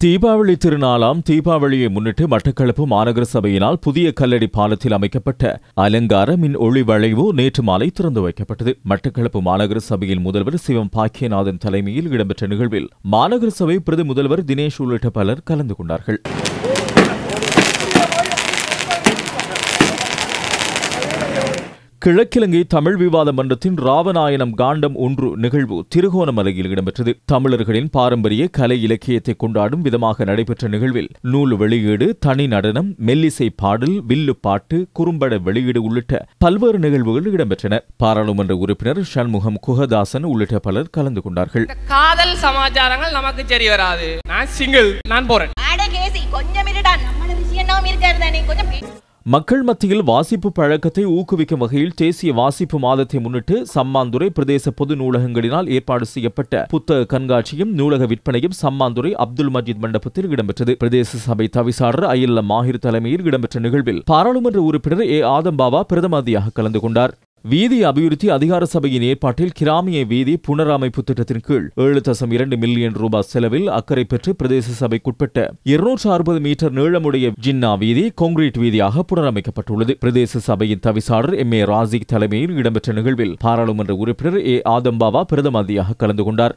தீபாவளி திருநாளாம் தீபாவளியை முன்னிட்டு மட்டக்களப்பு மாநகர சபையினால் புதிய கல்லடி பாலத்தில் அமைக்கப்பட்ட அலங்கார மின் ஒளி வளைவு நேற்று மாலை திறந்து வைக்கப்பட்டது. மட்டக்களப்பு மாநகர சபையின் முதல்வர் சிவம் பாக்கியநாதன் தலைமையில் இடம்பெற்ற நிகழ்வில் மாநகர சபை பிரதி முதல்வர் தினேஷ் உள்ளிட்ட பலர் கலந்து கொண்டார்கள். கிழக்கிலங்கை தமிழ் விவாத மன்றத்தின் ராவநாயனம் காண்டம் 1 நிகழ்வு திருகோணமலையில் இடம்பெற்றது. தமிழர்களின் பாரம்பரிய கலை இலக்கியத்தை கொண்டாடும் விதமாக நடைபெற்ற நிகழ்வில் நூல் வெளியீடு, தனி நடனம், மெல்லிசை பாடல், வில்லு பாட்டு, குறும்பட வெளியீடு உள்ளிட்ட பல்வேறு நிகழ்வுகள் இடம்பெற்றன. பாராளுமன்ற உறுப்பினர் ஷண்முகம் குஹதாசன் உள்ளிட்ட பலர் கலந்து கொண்டார்கள். காதல் சமாச்சாரங்கள் நமக்கு சரி வராது. நான் சிங்கிள், நான் போறேன். மக்கள் மத்தியில் வாசிப்பு பழக்கத்தை ஊக்குவிக்கும் வகையில் தேசிய வாசிப்பு மாதத்தை முன்னிட்டு சம்மாந்துறை பிரதேச பொது நூலகங்களினால் ஏற்பாடு செய்யப்பட்ட புத்தக கண்காட்சியும் நூலக விற்பனையும் சம்மாந்துறை அப்துல் மஜீத் மண்டபத்தில் இடம்பெற்றது. பிரதேச சபை தவிசாளர் அயில்ல மாஹிர் தலைமையில் இடம்பெற்ற நிகழ்வில் பாராளுமன்ற உறுப்பினர் ஏ ஆதம்பாவா பிரதம அதிதியாக கலந்து கொண்டார். வீதி அபிவிருத்தி அதிகார சபையின் ஏற்பாட்டில் கிராமிய வீதி புனரமைப்பு திட்டத்தின் கீழ் 7.2 மில்லியன் ரூபாய் செலவில் அக்கறை பெற்று பிரதேச சபைக்குட்பட்ட 260 மீட்டர் நீளமுடைய ஜின்னா வீதி கான்கிரீட் வீதியாக புனரமைக்கப்பட்டுள்ளது. பிரதேச சபையின் தவிசாளர் எம் ஏ ராசிக் தலைமையில் இடம்பெற்ற நிகழ்வில் பாராளுமன்ற உறுப்பினர் ஏ ஆதம்பாவா பிரதம அதிதியாக கலந்து கொண்டார்.